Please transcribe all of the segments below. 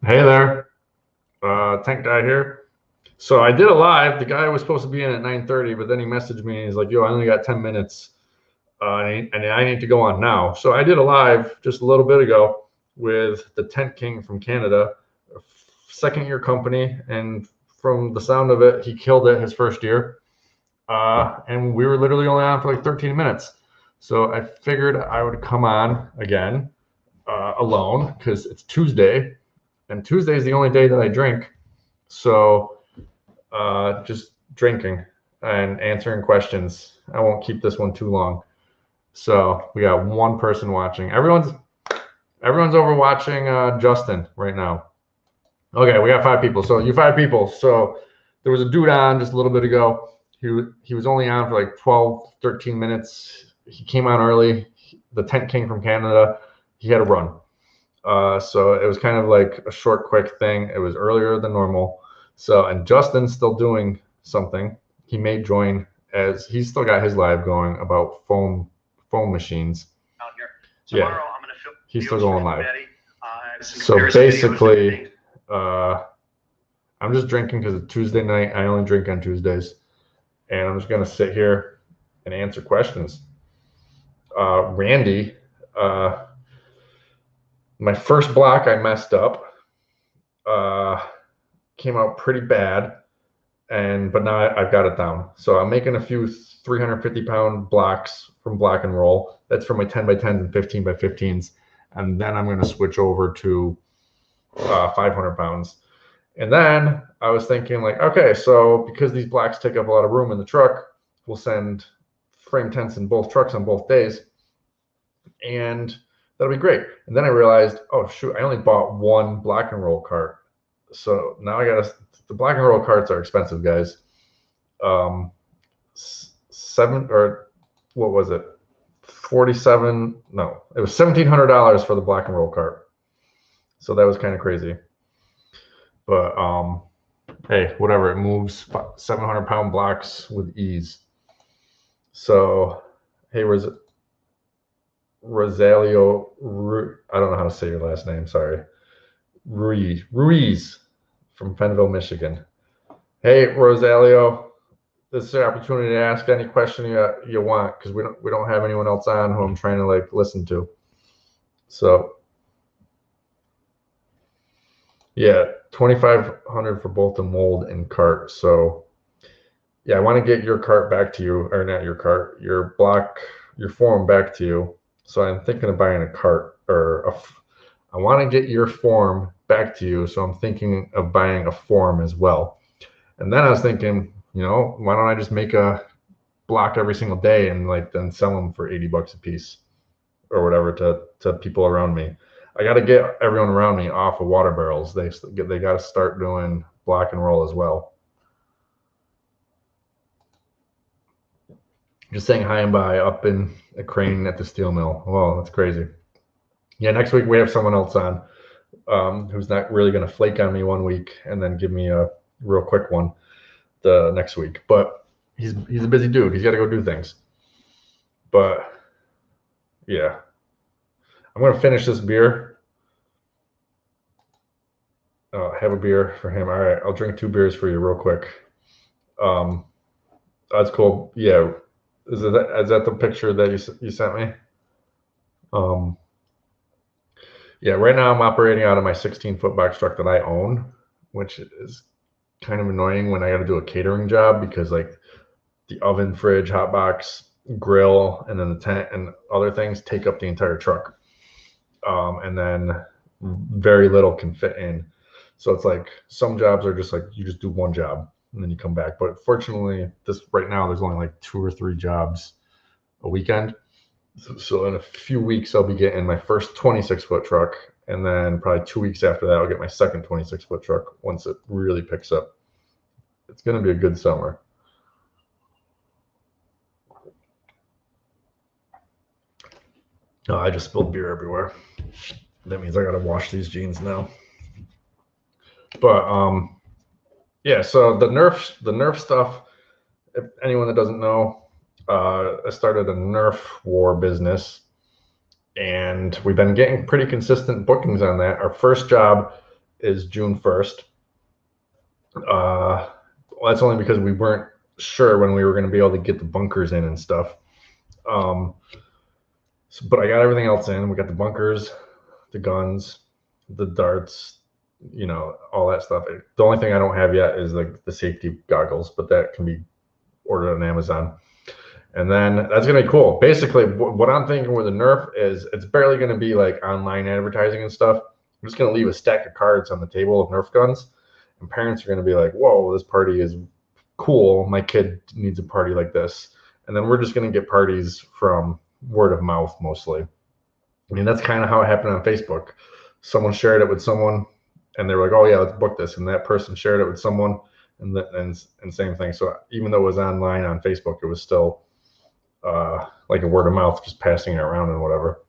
Hey there, Tank Guy here. So I did a live. The guy was supposed to be in at 9:30, but then he messaged me and he's like, "Yo, I only got 10 minutes, and I need to go on now." So I did a live just a little bit ago with the Tent King from Canada, a second year company, and from the sound of it, he killed it his first year. And we were literally only on for like 13 minutes. So I figured I would come on again alone because it's Tuesday, and Tuesday is the only day that I drink. So just drinking and answering questions. I won't keep this one too long. So we got one person watching. Everyone's over watching Justin right now. Okay, we got 5 people. So you 5 people. So there was a dude on just a little bit ago. He was only on for like 12, 13 minutes. He came on early. The Tent King from Canada. He had a run. So it was kind of like a short, quick thing. It was earlier than normal. So, and Justin's still doing something. He may join as he's still got his live going about foam machines. Out here. Yeah. Tomorrow I'm going to film He's still going live. Betty. So basically, I'm just drinking because it's Tuesday night. I only drink on Tuesdays. And I'm just going to sit here and answer questions. Randy, my first block I messed up. Came out pretty bad, but now I've got it down. So I'm making a few 350-pound blocks from Black and Roll. That's for my 10 by 10s and 15 by 15s, and then I'm going to switch over to 500 pounds. And then I was thinking, like, okay, so because these blocks take up a lot of room in the truck, we'll send frame tents in both trucks on both days, and that'll be great. And then I realized, oh shoot, I only bought one Black and Roll cart. So now the Black and Roll carts are expensive, guys. What was it? 47, no, it was $1,700 for the Black and Roll cart. So that was kind of crazy. But hey, whatever, it moves 700-pound blocks with ease. So, hey, Rosalio, I don't know how to say your last name, sorry. Ruiz from Fenville, Michigan. Hey, Rosalio, this is an opportunity to ask any question you want, because we don't have anyone else on who I'm trying to like listen to. So yeah, 2,500 for both the mold and cart. So yeah, I want to get your cart back to you, or not your cart, your form back to you. So I'm thinking of buying a cart, I want to get your form back to you, so I'm thinking of buying a form as well. And then I was thinking, why don't I just make a block every single day and like then sell them for $80 a piece or whatever to people around me. I got to get everyone around me off of water barrels. They got to start doing Black and Roll as well. Just saying hi and bye up in a crane at the steel mill. Wow, that's crazy. Yeah, next week we have someone else on who's not really going to flake on me one week and then give me a real quick one the next week. But he's a busy dude. He's got to go do things. But yeah, I'm going to finish this beer. Have a beer for him. All right, I'll drink 2 beers for you real quick. That's cool. Yeah, is that the picture that you sent me? Yeah, right now I'm operating out of my 16-foot box truck that I own, which is kind of annoying when I got to do a catering job, because like the oven, fridge, hot box, grill, and then the tent and other things take up the entire truck. And then very little can fit in. So it's like some jobs are just like you just do one job and then you come back. But fortunately, right now there's only like 2 or 3 jobs a weekend. So in a few weeks, I'll be getting my first 26-foot truck, and then probably 2 weeks after that, I'll get my second 26-foot truck once it really picks up. It's going to be a good summer. Oh, I just spilled beer everywhere. That means I got to wash these jeans now. But yeah, so the Nerf stuff, if anyone that doesn't know, I started a Nerf war business, and we've been getting pretty consistent bookings on that. Our first job is June 1st. Well, that's only because we weren't sure when we were going to be able to get the bunkers in and stuff. But I got everything else in. We got the bunkers, the guns, the darts, all that stuff. The only thing I don't have yet is like the safety goggles, but that can be ordered on Amazon. And then that's going to be cool. Basically, what I'm thinking with the Nerf is it's barely going to be like online advertising and stuff. I'm just going to leave a stack of cards on the table of Nerf guns. And parents are going to be like, whoa, this party is cool. My kid needs a party like this. And then we're just going to get parties from word of mouth mostly. I mean, that's kind of how it happened on Facebook. Someone shared it with someone, and they were like, oh, yeah, let's book this. And that person shared it with someone, and same thing. So even though it was online on Facebook, it was still like a word of mouth, just passing it around and whatever.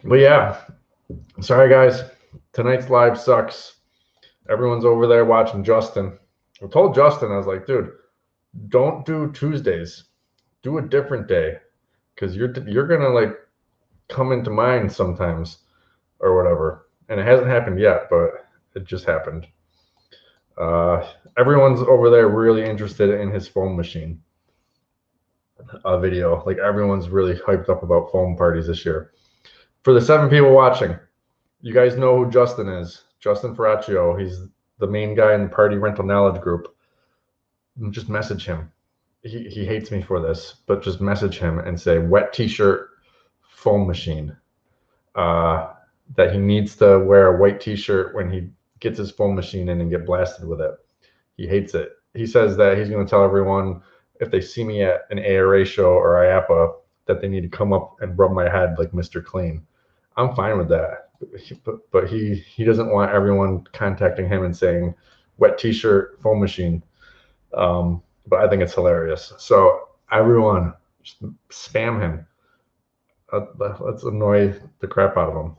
But yeah, sorry guys, tonight's live sucks. Everyone's over there watching Justin. I told Justin, I was like, dude, don't do Tuesdays. Do a different day, because you're gonna like come into mine sometimes or whatever. And it hasn't happened yet, but it just happened. Everyone's over there really interested in his foam machine video. Like everyone's really hyped up about foam parties this year. For the 7 people watching, you guys know who Justin is. Justin Ferraccio. He's the main guy in the Party Rental Knowledge group. Just message him. He hates me for this, but just message him and say wet t-shirt foam machine. That he needs to wear a white t-shirt when he gets his foam machine in and get blasted with it. He hates it. He says that he's going to tell everyone if they see me at an ARA show or IAAPA that they need to come up and rub my head like Mr. Clean. I'm fine with that. But he doesn't want everyone contacting him and saying wet t-shirt foam machine. But I think it's hilarious. So everyone, just spam him. Let's annoy the crap out of him.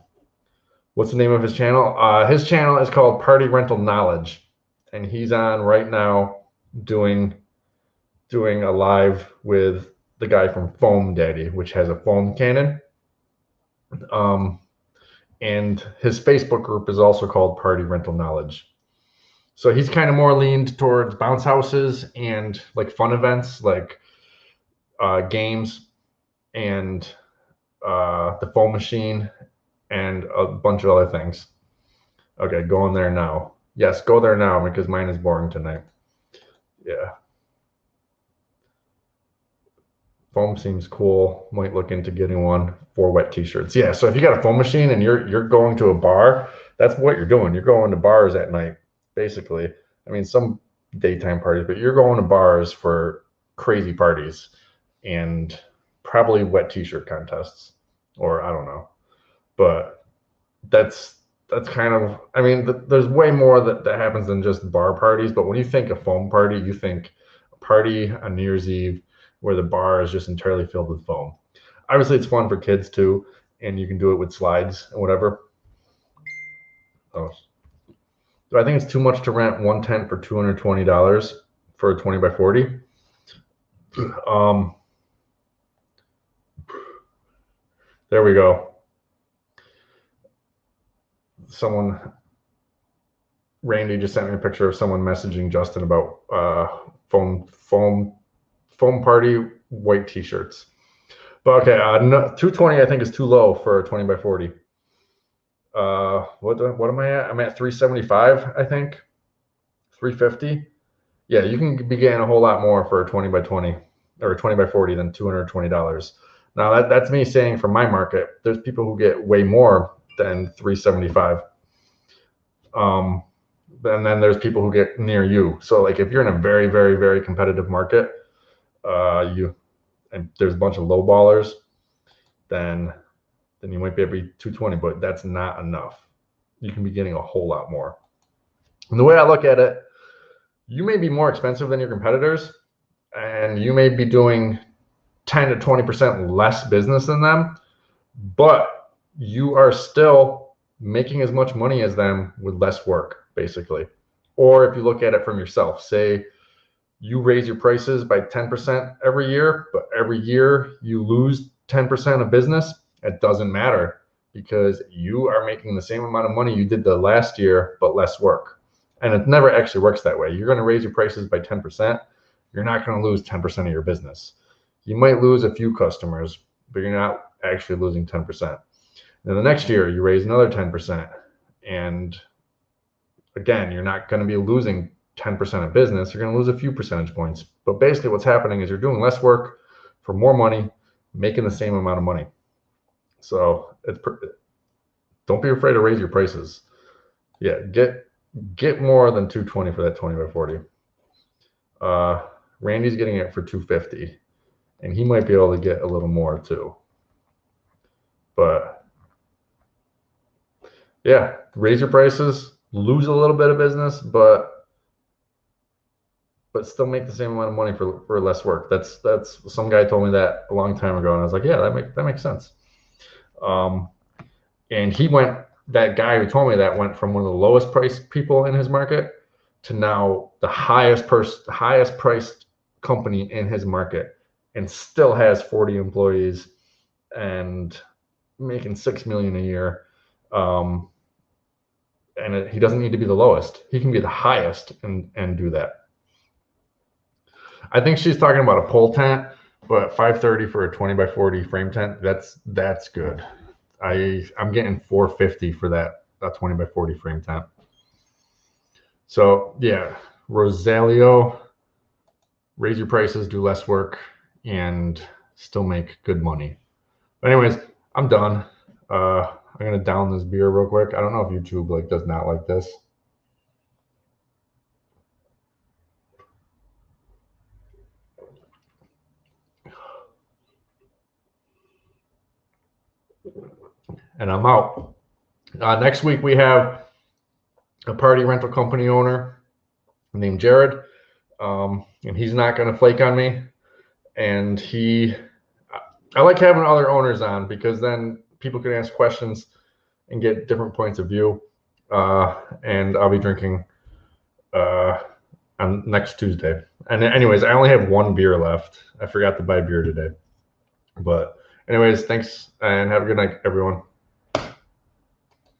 What's the name of his channel? His channel is called Party Rental Knowledge, and he's on right now doing a live with the guy from Foam Daddy, which has a foam cannon. And his Facebook group is also called Party Rental Knowledge. So he's kind of more leaned towards bounce houses and like fun events, like games and the foam machine and a bunch of other things. Okay, go in there now. Yes, go there now because mine is boring tonight. Yeah. Foam seems cool. Might look into getting one for wet t-shirts. Yeah, so if you got a foam machine and you're going to a bar, that's what you're doing. You're going to bars at night, basically. I mean, some daytime parties, but you're going to bars for crazy parties and probably wet t-shirt contests, or I don't know. But that's kind of, I mean, there's way more that happens than just bar parties. But when you think of foam party, you think a party on New Year's Eve where the bar is just entirely filled with foam. Obviously, it's fun for kids too, and you can do it with slides and whatever. Oh, so I think it's too much to rent one tent for $220 for a 20 by 40. There we go. Randy just sent me a picture of someone messaging Justin about foam party white t-shirts. But okay, 220 I think is too low for a 20 by 40. What am I at? I'm at 375, I think. 350. Yeah, you can be getting a whole lot more for a 20 by 20 or a 20 by 40 than $220. Now that's me saying for my market. There's people who get way more than 375. And then there's people who get near you. So like if you're in a very, very, very competitive market, and there's a bunch of low ballers, then you might be able to be 220, but that's not enough. You can be getting a whole lot more. And the way I look at it, you may be more expensive than your competitors, and you may be doing 10 to 20% less business than them, but you are still making as much money as them with less work, basically. Or if you look at it from yourself, say you raise your prices by 10% every year, but every year you lose 10% of business, it doesn't matter because you are making the same amount of money you did the last year, but less work. And it never actually works that way. You're going to raise your prices by 10%. You're not going to lose 10% of your business. You might lose a few customers, but you're not actually losing 10%. Then the next year, you raise another 10%. And again, you're not going to be losing 10% of business. You're going to lose a few percentage points. But basically what's happening is you're doing less work for more money, making the same amount of money. So don't be afraid to raise your prices. Yeah, get more than 220 for that 20 by 40. Randy's getting it for 250, and he might be able to get a little more too. But yeah, raise your prices, lose a little bit of business, but still make the same amount of money for less work. That's some guy told me that a long time ago, and I was like, yeah, that makes sense. And that guy who told me that went from one of the lowest priced people in his market to now the highest priced company in his market, and still has 40 employees and making $6 million a year. And he doesn't need to be the lowest. He can be the highest and do that. I think she's talking about a pole tent, but $530 for a 20 by 40 frame tent, that's good. I'm getting $450 for that 20 by 40 frame tent. So yeah, Rosalio, raise your prices, do less work, and still make good money. But anyways, I'm done. I'm gonna down this beer real quick. I don't know if YouTube does not like this. And I'm out. Next week we have a party rental company owner named Jared, and he's not going to flake on me. And I like having other owners on because then people can ask questions and get different points of view. And I'll be drinking on next Tuesday. And anyways, I only have one beer left. I forgot to buy beer today. But anyways, thanks and have a good night, everyone.